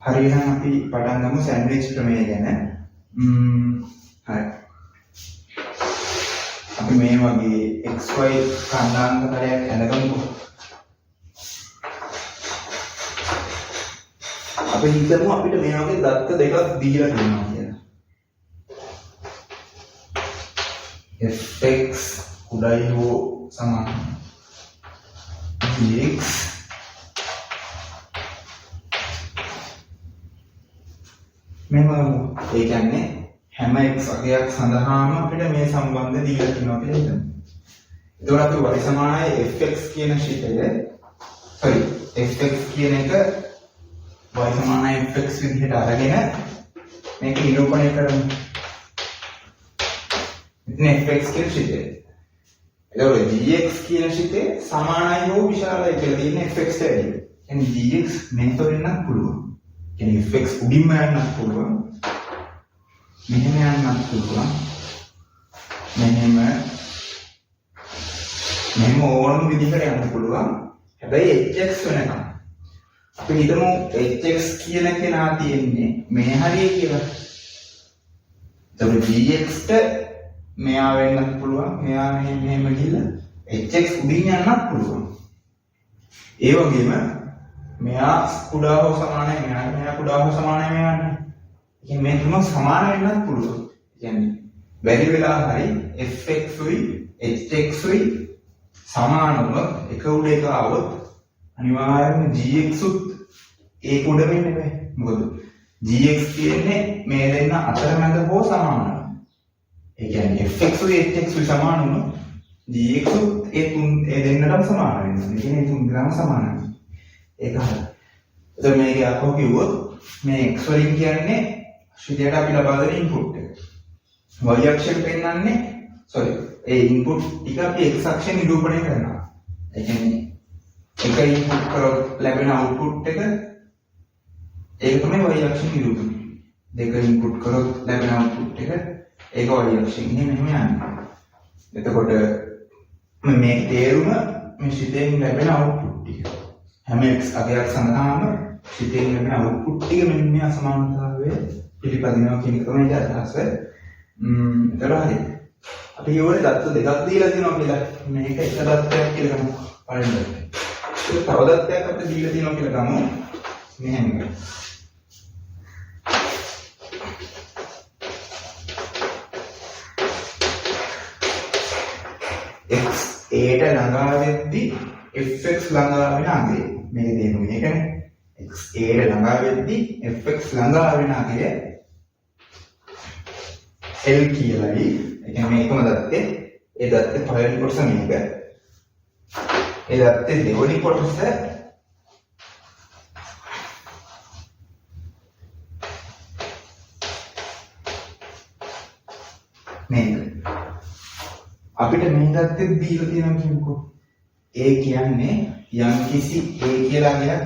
හරි එහෙනම් අපි පටන් ගමු සෑන්ඩ්විච් ක්‍රමය ගැන. හරි. අපි මේ වගේ XY කණ්ඩායම් කරයක් ඇඳගමු. අපි හිතමු අපිට මේ වගේ දත්ත දෙකක් දීලා තියෙනවා කියලා. fx කුඩායි හෝ සමාන dx මෙහෙම ඒ කියන්නේ හැම x අගයක් සඳහාම අපිට මේ සම්බන්ධ දීලා තියෙනවා කියලා හිතමු. එතකොට අපි y සමානයි fx කියන ශිතය fx කියන එක y සමානයි fx විදිහට අරගෙන මේක නිරූපණය කරමු. ඉතින් fx කියන ශිතය. එතකොට gx කියන ශිතය සමානයි හෝ විශාලයි කියලා තියෙන fx ට වැඩි. කියන්නේ gx මෙතනින්වත් පුළුවන්. කියන්නේ fx උඩින්ම යන්නත් පුළුවන්. මෙහෙම යන්නත් පුළුවන්. මෙහෙම ඕනම විදිහකට යන්න පුළුවන්. හැබැයි hx වෙනකම්. අපි හිතමු hx කියන කෙනා තියෙන්නේ මේ හරිය කියලා. එතකොට gx ට මෙයා වෙන්නත් පුළුවන්. මෙයා මෙහෙම ගිහලා hx උඩින් යන්නත් පුළුවන්. ඒ වගේම මෙයා කුඩා හෝ සමානයි මෙයා කුඩා හෝ සමානයි මෙයාට. ඉතින් මේ තුන සමාන වෙන්නත් පුළුවන්. කියන්නේ බැරි වෙලා හරි fx උයි hx උයි සමානව එක උඩ එක આવොත් අනිවාර්යයෙන්ම gx උත් ඒක උඩ වෙන්නේ නැහැ. මොකද gx කියන්නේ මේ දෙන්න අතරමැද හෝ සමානයි. ඒ කියන්නේ fx උයි hx උයි සමාන වුණොත් gx උත් ඒ දෙන්නටම සමාන වෙනවා. ඒ කියන්නේ තුන් දෙනාම සමානයි. ඒක හරියි. එතකොට මේක අපෝ කිව්වොත් මේ x වලින් කියන්නේ ශ්‍රිතයට අපි ලබා දෙන ඉන්පුට් එක. y අක්ෂයෙන් පෙන්වන්නේ ඒ ඉන්පුට් ටික අපි x අක්ෂයෙන් නිරූපණය කරනවා. ඒ කියන්නේ එක ඉන්පුට් කරොත් ලැබෙන අවුට්පුට් එක ඒක තමයි y අක්ෂයෙන් නිරූපණය. දෙක ඉන්පුට් කරොත් ලැබෙන අවුට්පුට් එක ඒක y අක්ෂයෙන් මෙහෙම යනවා. එතකොට මේ තේරුම මේ ශ්‍රිතයෙන් ලැබෙන අවුට්පුට් ටික. හැම x අගයක් සඳහාම ශ්‍රිතයෙන් ලැබෙන අවුට්පුට් ටික මෙන්න මේ අසමානතාවය පිළිපදිනවා කියන එක තමයි අදහස. ඒතර හරි. අපි ඒවලේ දත්ත දෙකක් දීලා තියෙනවා කියලා. මේක එක දත්තයක් කියලා ගමු. පළවෙනි දත්තය. ඒක තව දත්තයක් අපිට දීලා තියෙනවා කියලා ගමු. මෙහෙම. x a ට ළඟා වෙද්දී fx ළඟා වෙන අගය. මේක තේරුම මේකනේ. x a ට ළඟා වෙද්දී fx ළඟා වෙන අගය L කියලායි. ඒ කියන්නේ මේකම දත්තේ. ඒ දත්තේ පළවෙනි කොටස මේක. ඒ දත්තේ දෙවෙනි කොටස මේක. අපිට මේ දත්තේ දීලා තියෙනවා කියමුකෝ. ඒ කියන්නේ යම්කිසි a කියලා අගයක්.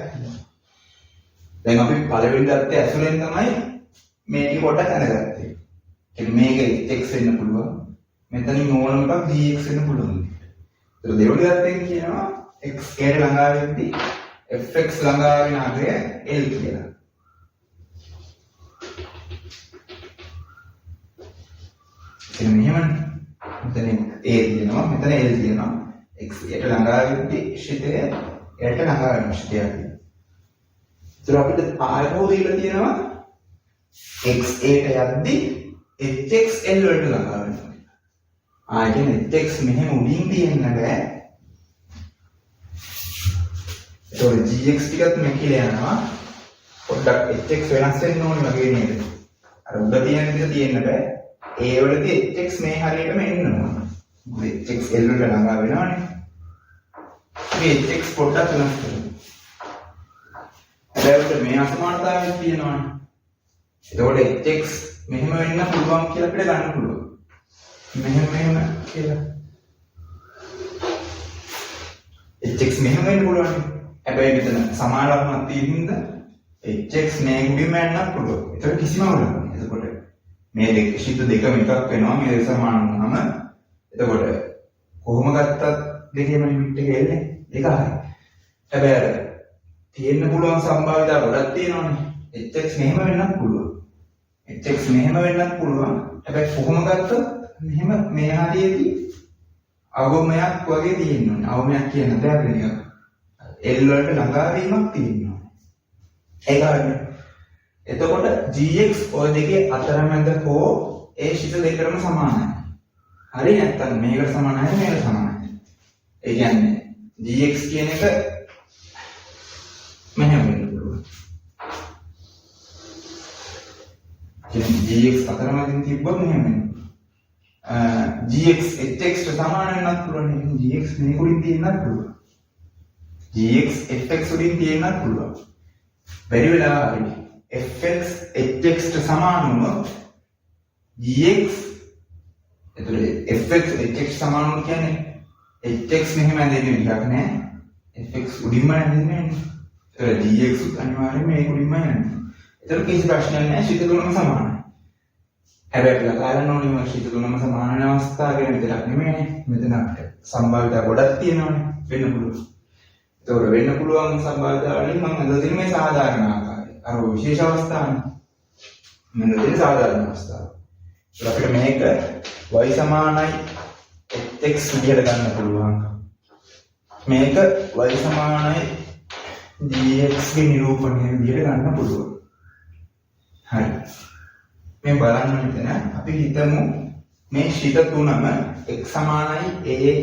දැන් අපි පළවෙනි දත්තේ ඇසුරෙන් තමයි මේ කොට හඳගත්තේ. මේක x වෙන්න පුළුවන්. මෙතනින් ඕනම එකක් dx වෙන්න පුළුවන්. ඒක දෙවෙනි දත්තෙන් කියනවා x ට ළඟා වෙද්දී fx ළඟා වෙන අගය L කියලා. එතන මෙහෙමනේ. මෙතන a තියෙනවා, මෙතන L තියෙනවා. x ට ළඟා වෙද්දී ශ්‍රිතය L ට ළඟා වෙන ශ්‍රිතයක්. ඒතර අපිට ආයතෝ දීලා තියෙනවා x a ට යද්දී hx L වලට ළඟා වෙනවා. කියන්නේ hx මෙහෙම උඩින් තියෙන්න බෑ. ඒතකොට gx ටිකත් මෙකිලා යනවා. පොඩ්ඩක් hx වෙනස් වෙන්න ඕනේ වගේ නේද? අර උඩ තියෙන විදිහ තියෙන්න බෑ. ඒ වලදී hx මේ හරියටම එන්න ඕනේ. මොකද hx L වලට ළඟා වෙනවනේ. මේ hx පොඩ්ඩක් වෙනස් කරමු. හැබැයි මේ අසමානතාවයක් තියෙනවනේ. එතකොට hx මෙහෙම වෙන්න පුළුවන් කියලා අපිට ගන්න පුළුවන්. මෙහෙම කියලා. hx මෙහෙම වෙන්න පුළුවන්. හැබැයි මෙතන සමාන ලකුණක් තියෙන හින්දා hx මේ උඩින්ම යන්නත් පුළුවන්. ඒතර කිසිම අවුලක් නැහැ. එතකොට මේ දෙක ශිත දෙකම එකක් වෙනවා. මේ දෙක සමාන වුනහම එතකොට කොහොම ගත්තත් දෙකේම ලිමිට් එක එන්නේ. ඒක හරියි. හැබැයි තියෙන්න පුළුවන් සම්භාවිතාව ගොඩක් තියෙනවානේ. hx මෙහෙම වෙන්නත් පුළුවන්. hx මෙහෙම වෙන්නත් පුළුවන්. හැබැයි කොහොම ගත්තොත් මෙහෙම මේ හරියේදී අවමයක් වගේ තියෙන්න ඕනේ. අවමයක් කියන දේ නිකන් L වලට ළඟා වීමක් තියෙනවා. ඒක හරියට. එතකොට gx ඔය දෙකේ අතරමැද හෝ ඒ ශිත දෙකම සමානයි. හරි නැත්නම් මේකට සමානයි මේකට සමානයි. ඒ කියන්නේ gx කියන එක මෙහෙම වෙන්න පුළුවන්. gx අතරමැදින් තිබ්බොත් මෙහෙම වෙනවා. gx hx ට සමාන වෙන්නත් පුළුවන්. gx මේක උඩින් තියෙන්නත් පුළුවන්. gx fx උඩින් තියෙන්නත් පුළුවන්. බැරි වෙලා හරි fx hx ට සමාන වුණොත් gx එතකොට fx hx සමාන වුණොත් කියන්නේ hx මෙහෙම ඇදෙන්නේ විතරක් නෑ fx උඩින්ම ඇදෙන්නේ නෑ. ඒතර dx උත් අනිවාර්යයෙන්ම මේක උඩින්ම යන්නේ. ඒතර කිසි ප්‍රශ්නයක් නෑ ශීත තුනම සමානයි. හැබැයි අපිට කාරණා ඕනේ ශීත තුනම සමාන වෙන අවස්ථා ගැන විතරක් නෙමෙයිනේ. මෙතන අපිට සම්භාවිතා ගොඩක් තියෙනවානේ වෙන්න පුළුවන්. ඒතකොට වෙන්න පුළුවන් සම්භාවිතා වලින් මම අද දෙන මේ සාධාරණ ආකාරය. අර විශේෂ අවස්ථානේ. මෙන්න දෙන සාධාරණ අවස්ථාව. ඒත් අපිට මේක y සමානයි hx විදිහට ගන්න පුළුවන්. මේක y සමානයි dx ගේ නිරූපණය විදිහට ගන්න පුළුවන්. හරි. මේ බලන්න මෙතන අපි හිතමු මේ ශිත තුනම x සමානයි a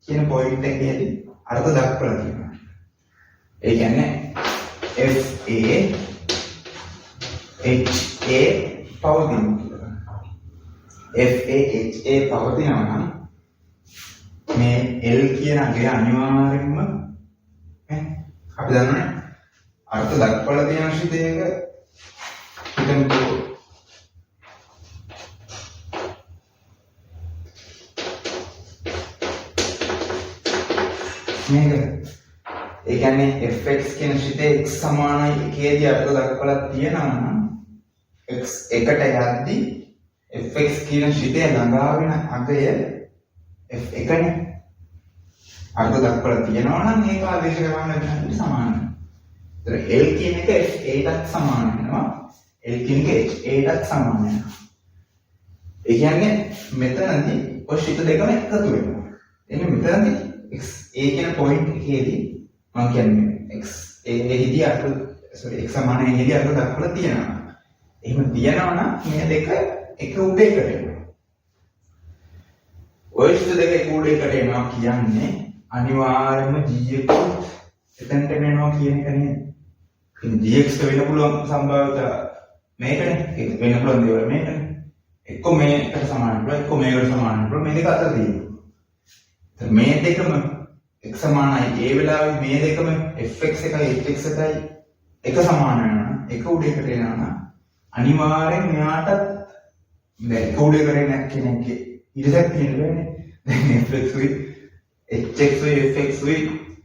කියන පොයින්ට් එකේදී අර්ථ දක්වලා තියෙනවා. ඒ කියන්නේ fa ha පවතින කියලා. fa ha පවතිනවා නම් මේ l කියන අගය අනිවාර්යෙන්ම අපි දන්නනේ අර්ථ දක්වලා තියෙන ශිතයක හිතමුකෝ මේක ඒ කියන්නේ fx කියන ශිතේ x සමානයි එකේදී අර්ථ දක්වලා තියෙනවා නම් x එකට යද්දී fx කියන ශිතේ ළඟා වෙන අගය f1නේ අර්ථ දක්වලා තියෙනවා නම් මේක ආදේශ කරනවා නම් සමානයි. ඒතර l කියන එක fa-ටත් සමාන වෙනවා. l කියන එක ha-ටත් සමාන වෙනවා. ඒ කියන්නේ මෙතනදී ඔය ශිත දෙකම එකතු වෙනවා. එන්නේ මෙතනදී x a කියන පොයින්ට් එකේදී මම කියන්නේ x a එහිදී අර්ථ x සමාන එහිදී අර්ථ දක්වලා තියෙනවා. එහෙම තියනවා නම් මේ දෙක එක උඩේකට එනවා. ඔය ශිත දෙක එක උඩේකට එනවා කියන්නේ අනිවාර්යයෙන්ම gx එතනට වෙනවා කියන එක නේද? ඉතින් gx ට වෙන්න පුළුවන් සම්භාවිතා මේකනේ. ඒක වෙන්න පුළුවන් දේවල් මේකනේ. එක්ක මේකට සමාන වෙනවා, එක්ක මේකට සමාන වෙනවා. මේ දෙක අතර තියෙනවා. මේ දෙකම x සමානයි ඒ වෙලාවේ මේ දෙකම fx එකයි hx එකයි එක සමාන වෙනවා. එක උඩේකට එනවා නම් අනිවාර්යෙන් මෙයාටත් දැන් එක උඩේකට එන කෙනෙක්ගේ ඉරසක් තියෙනවානේ. දැන් fx උයි hx උයි fx උයි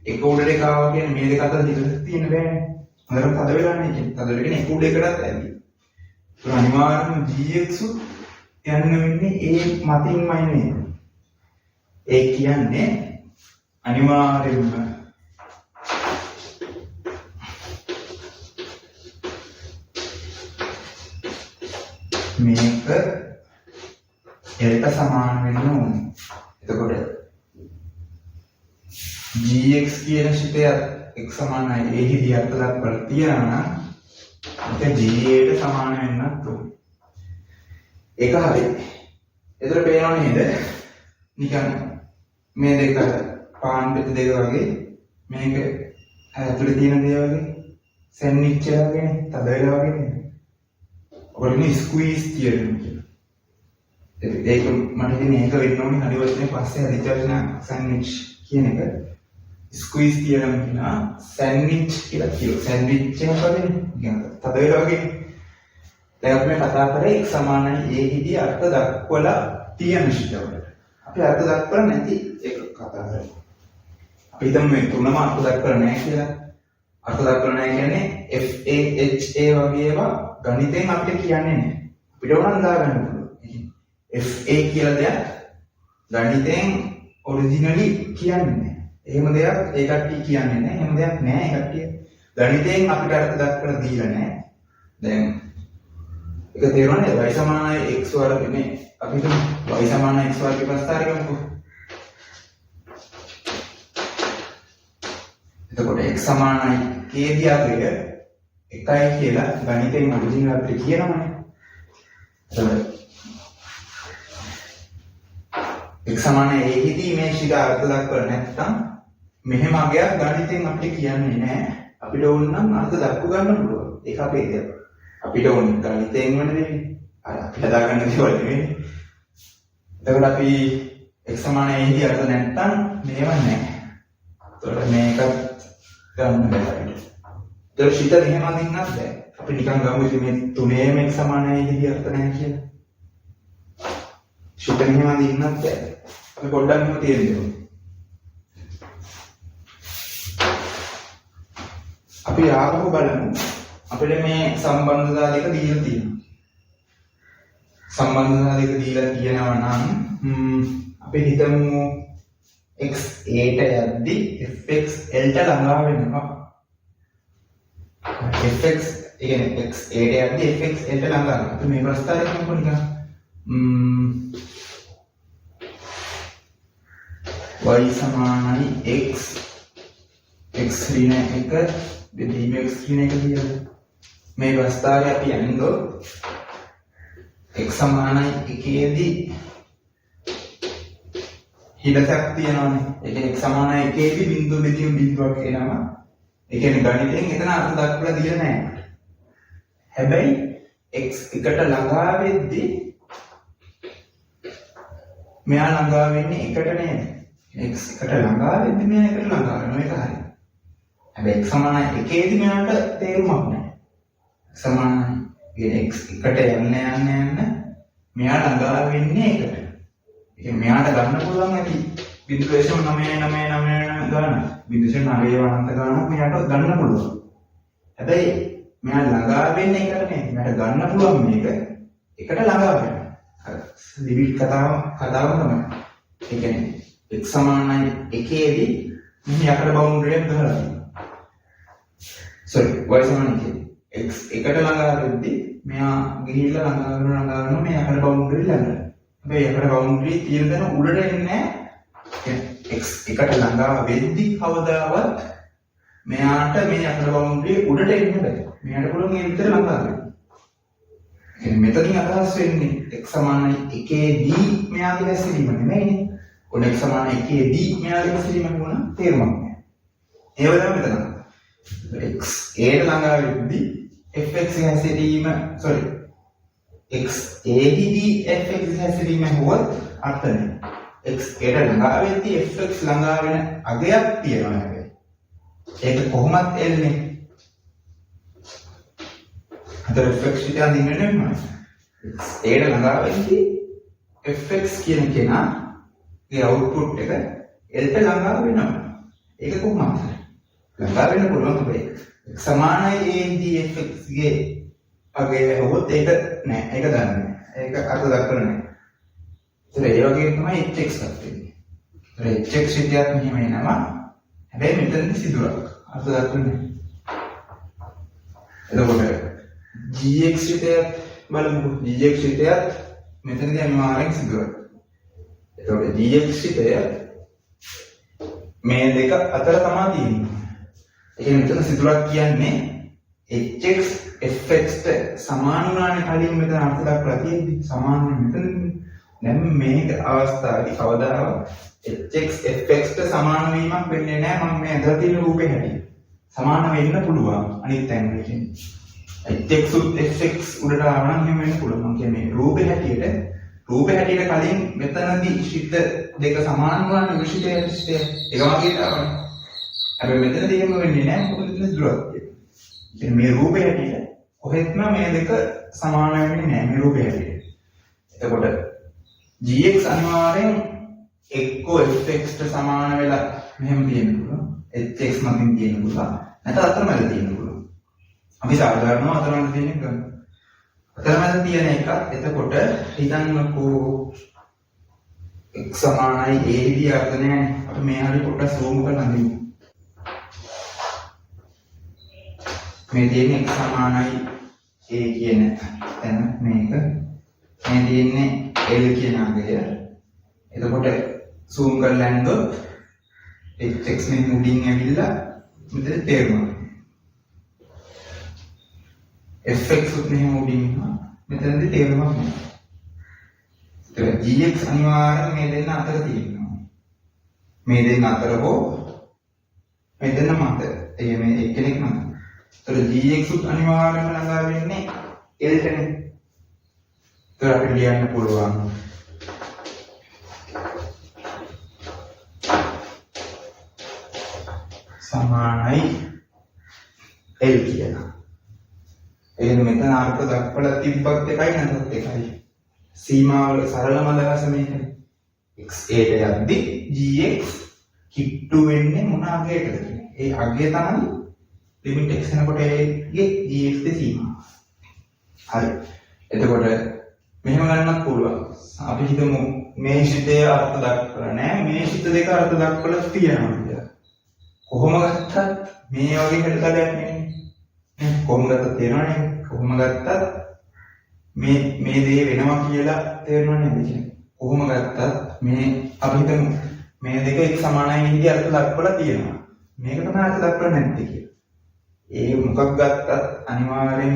එක උඩට එක ආවා කියන්නේ මේ දෙක අතර ඉරසක් තියෙන බෑනේ. හොඳට තද වෙලා නේ කියන්නේ. තද වෙලා කියන්නේ එක උඩේකටත් ඇති. ඒක අනිවාර්යෙන්ම gx යන්න වෙන්නේ ඒ මතින්මයි නේද? ඒ කියන්නේ අනිවාර්යෙන්ම මේක එල්ට සමාන වෙන්න ඕනේ. එතකොට gx කියන ශිතය x සමානයි a හිදී අර්ථ දක්වලා තියෙනවා නම් ඒක ga ට සමාන වෙන්නත් ඕනේ. ඒක හරි. එතකොට පේනව නේද? නිකන් මේ දෙක පාන් පිට දෙක වගේ මේක ඇතුලේ තියෙන දේ වගේ සෑන්ඩ්විච් එක වගේ තද වෙලා වගේ නේද? ඔයගොල්ලෝ ස්ක්වීස් තියරම් කියලා. ඒක මට කියන්නේ ඒක වෙන්න ඕනේ හරි වචනේ පස්සේ හදිච්ච වචන සෑන්ඩ්විච් කියන එක ස්ක්වීස් තියරම් කියනවා. සෑන්ඩ්විච් කියලා කියනවා. සෑන්ඩ්විච් එක වගේ නිකන් තද වෙලා වගේ. දැන් අපි මේ කතා කරේ x සමානයි a හිදී අර්ථ දක්වලා තියෙන ශිතවලට. අපි අර්ථ දක්වලා නැති එක කතා කරමු. අපි හිතමු මේ තුනම අර්ථ දක්වලා නැහැ කියලා. අර්ථ දක්වලා නැහැ කියන්නේ fa ha වගේ ඒවා ගණිතෙන් අපිට කියන්නේ නැහැ. අපිට උනන් දාගන්න පුළුවන්. fa කියලා දෙයක් ගණිතෙන් ඔරිජිනලි කියන්නේ නැහැ. එහෙම දෙයක් ඒ කට්ටිය කියන්නේ නැහැ. එහෙම දෙයක් නැහැ ඒ කට්ටිය. ගණිතෙන් අපිට අර්ථ දක්වලා දීලා නැහැ. දැන් ඒක තේරුණාද? y සමානයි x වර්ග මේ අපි හිතමු y සමානයි x වර්ග ප්‍රස්ථාරය ගමුකෝ. එතකොට x සමානයි k දියාගය 1යි කියලා ගණිතයෙන් ඔරිජිනල් අපිට කියනවනේ. එතකොට x සමානයි a හිදී මේ ශිර අර්ථ දක්වලා නැත්නම් මෙහෙම අගයක් ගණිතයෙන් අපිට කියන්නේ නැහැ. අපිට ඕන නම් අර්ථ දක්ව ගන්න පුළුවන්. ඒක අපේ දෙයක්. අපිට ඕන ගණිතයෙන් වෙන දෙන්නේ. අර අපිට දාගන්න දේවල් නෙවෙයි. එතකොට අපි x සමානයි a හිදී අර්ථ නැත්නම් මේව නැහැ. එතකොට මේක ගන්න බෑ අපිට. ඒක ශිත මෙහෙම අදින්නත් බෑ. අපි නිකන් ගමු ඉතින් මේ තුනේම x සමානයි a හිදී අර්ථ නැහැ කියලා. ශිත මෙහෙම අදින්නත් බෑ. අපි පොඩ්ඩක් මෙහෙම තේරෙන්න ඕනේ. අපි ආපහු බලමු අපිට මේ සම්බන්ධතා දෙක දීලා තියෙනවා. සම්බන්ධතා දෙක දීලා තියෙනවා නම් අපි හිතමු x a ට යද්දි fx l ට ළඟා වෙනවා. fx කියන්නේ x a ට යද්දි fx l ට ළඟා වෙනවා. අපි මේ ප්‍රස්තාරය කරමු නිකන්. y සමානයි x x ඍණ 1 බෙදීම x ඍණ 1 කියලා. මේ ප්‍රස්තාරය අපි යන්නෝ x සමානයි 1 දී හිලසක් තියෙනවානේ. ඒ කියන්නේ x සමානයි 1 දී බිංදු බෙදීම බිංදුවක් එනවා. ඒ කියන්නේ ගණිතයෙන් එතන අර්ථ දක්වලා දීලා නැහැ. හැබැයි x එකට ළඟා වෙද්දී මෙයා ළඟා වෙන්නේ එකට නේද? x එකට ළඟා වෙද්දී මෙයා එකට ළඟා වෙනවා. ඒක හරියි. හැබැයි x සමානයි 1 දී මෙයාට තේරුමක් නැහැ. x සමානයි කියන්නේ x එකට යන්න මෙයා ළඟා වෙන්නේ එකට. ඒ කියන්නේ මෙයාට ගන්න පුළුවන් ඇති 0.999 ගන්න. 0.9 අනන්ත ගන්නක් මෙයාට ගන්න පුළුවන්. හැබැයි මෙයා ළඟා වෙන්නේ එකට නේ. මෙයාට ගන්න පුළුවන් මේක එකට ළඟා වෙන්න. අර ලිමිට් කතාව තමයි. ඒ කියන්නේ x සමානයි 1 දී මෙහි යකඩ බවුන්ඩරි එක ගහලා තියෙනවා. sorry y සමානයි x එකට ළඟා වෙද්දී මෙයා ගිහිල්ලා ළඟා වෙනවා මේ යකඩ බවුන්ඩරි ළඟ. හැබැයි යකඩ බවුන්ඩරි තියෙන තැන උඩට එන්නේ නැහැ. x එකට ළඟා වෙද්දී කවදාවත් මෙයාට මේ යකඩ බවුන්ඩරි උඩට එන්න බෑ. මෙයාට පුළුවන් ඒ විතර ළඟා වෙන්න. එහෙනම් මෙතනින් අදහස් වෙන්නේ x සමානයි 1 දී මෙයාගේ හැසිරීම නෙමෙයිනේ. ඔන්න x සමානයි 1 දී මෙයාගේ හැසිරීම වුණා තේරුමක් නැහැ. ඒව තමයි මෙතන. x a ට ළඟා වෙද්දී fx හැසිරීම sorry x a දී fx හැසිරීම හොවත් අර්ථ නැහැ. x a ට ළඟා වෙද්දී fx ළඟා වෙන අගයක් තියෙනවා හැබැයි. ඒක කොහොමද එන්නේ? අතර fx ටික අඳින්න නෙමෙයි. x a ට ළඟා වෙද්දී fx කියන කෙනාගේ අවුට්පුට් එක l ට ළඟා වෙනවා. ඒක කොහොමද? ළඟා වෙන්න පුළුවන් හැබැයි x සමානයි a දී fx ගේ අගය හොත් ඒක නෑ. ඒක දන්නේ නෑ. ඒක අර්ථ දක්වන්නේ නෑ. ඒතර ඒ වගේ තමයි hx එකක් වෙන්නේ. ඒතර hx විදියක් මෙහෙම එනවා. හැබැයි මෙතනදී සිදුරක් අර්ථ දක්වන්නේ නෑ. එතකොට gx විදියක් බලමු. gx විදියක් මෙතනදී අනිවාර්යෙන් සිදුරක්. එතකොට gx විදිය මේ දෙක අතර තමයි තියෙන්නේ. ඒ මෙතන සිදුරක් කියන්නේ hx fx ට සමාන වුණානේ කලින් මෙතන අර්ථ දක්වලා තියෙන්නේ. සමාන මෙතන දැන් මේක අවස්ථාවේ කවදාවත් hx fx ට සමාන වීමක් වෙන්නේ නැහැ. මම මේ අදලා තියෙන රූපේ හැටියට. සමාන වෙන්න පුළුවන් අනිත් තැන් වලින්. hx උත් fx උඩට ආවනම් එහෙම වෙන්න පුළුවන්. මම කියන්නේ රූපේ හැටියට කලින් මෙතනදී ශිත දෙක සමාන වුණානේ විශිතය ඒක වගේ තමයි. හැබැයි මෙතනදී එහෙම වෙන්නේ නැහැ. මොකද මෙතන දුරක් තියෙනවා. මේ රූපේ හැටියට කොහෙත්ම මේ දෙක සමාන වෙන්නේ නැහැ මේ රූපේ හැටියට. එතකොට gx අනිවාර්යෙන් එක්කෝ fx ට සමාන වෙලා මෙහෙම තියෙන්න පුළුවන්. hx මතින් තියෙන්න පුළුවන්. නැත්නම් අතරමැද තියෙන්න පුළුවන්. අපි සාධාරණව අතරමැද තියෙන එක ගන්න. අතරමැද තියෙන එක එතකොට හිතන්නකෝ x සමානයි a දී අර්ථ නැහැ. අපි මේ හරිය පොඩ්ඩක් zoom කරලා අඳිමු. මේ තියෙන්නේ x සමානයි A කියන තැන මේක මේ තියෙන්නේ L කියන අගය. එතකොට zoom කරලා යනකොට hx මේ මුඩින් ඇවිල්ලා මෙතන තේරුණා. fx උත් මෙහෙම මුඩින් ඉන්නවා. මෙතනදී තේරුමක් නැහැ. ඒක gx අනිවාර්යෙන් මේ දෙන්න අතර තියෙනවා. මේ දෙන්න අතර හෝ මෙතන මත. ඒ මේ එක්කෙනෙක් මත. ඒතර gx උත් අනිවාර්යෙන්ම ළඟා වෙන්නේ L ටනේ. ඒතර අපිට ලියන්න පුළුවන් සමානයි L කියලා. එහෙනම් මෙතන අර්ථ දක්වලා තිබ්බත් එකයි නැත්නම් එකයි. සීමාවල සරලම අදහස මේකයි. x a ට යද්දී gx කිට්ටු වෙන්නේ මොන අගයකටද? ඒ අගය තමයි limit x යනකොට ඒගේ gx ගේ සීමාව. හරි. එතකොට මෙහෙම ගන්නත් පුළුවන්. අපි හිතමු මේ ශිතයේ අර්ථ දක්වලා නැහැ. මේ ශිත දෙක අර්ථ දක්වලා තියෙනවා කියලා. කොහොම ගත්තත් මේ වගේ හැඩතලයක් නෙමෙයි. කොහොම ගත්තත් තේරෙනවනේ. කොහොම ගත්තත් මේ දේ වෙනවා කියලා තේරෙනවනේ නේද? කොහොම ගත්තත් මේ අපි හිතමු මේ දෙක එක සමානයි විදිහට අර්ථ දක්වලා තියෙනවා. මේක තමයි අර්ථ දක්වලා නැත්තේ කියලා. ඒ මොකක් ගත්තත් අනිවාර්යෙන්ම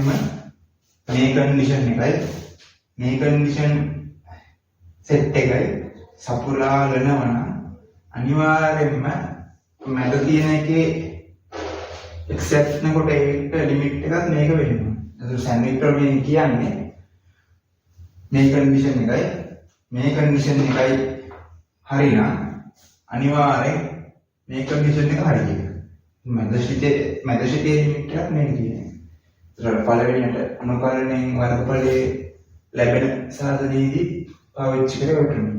මේ කන්ඩිෂන් එකයි මේ කන්ඩිෂන් සෙට් එකයි සපුරාලනවා නම් අනිවාර්යෙන්ම මැද තියෙන එකේ එක්සැක්ට් නකොට ඒක ලිමිට් එකක් මේක වෙනවා. ඒක සෑන්ඩ්විච් ප්‍රමේය කියන්නේ මේ කන්ඩිෂන් එකයි හරිනම් අනිවාර්යෙන් මේ කන්ඩිෂන් එක හරි කියලා. මැද ශිතේ ලිමිට් එකක් මේක කියන්නේ. ඒතර පළවෙනියට අනුකරණයෙන් වර්ගඵලයේ ලැබෙන සාධනයේදී පාවිච්චි කරේ ඔය ක්‍රමය.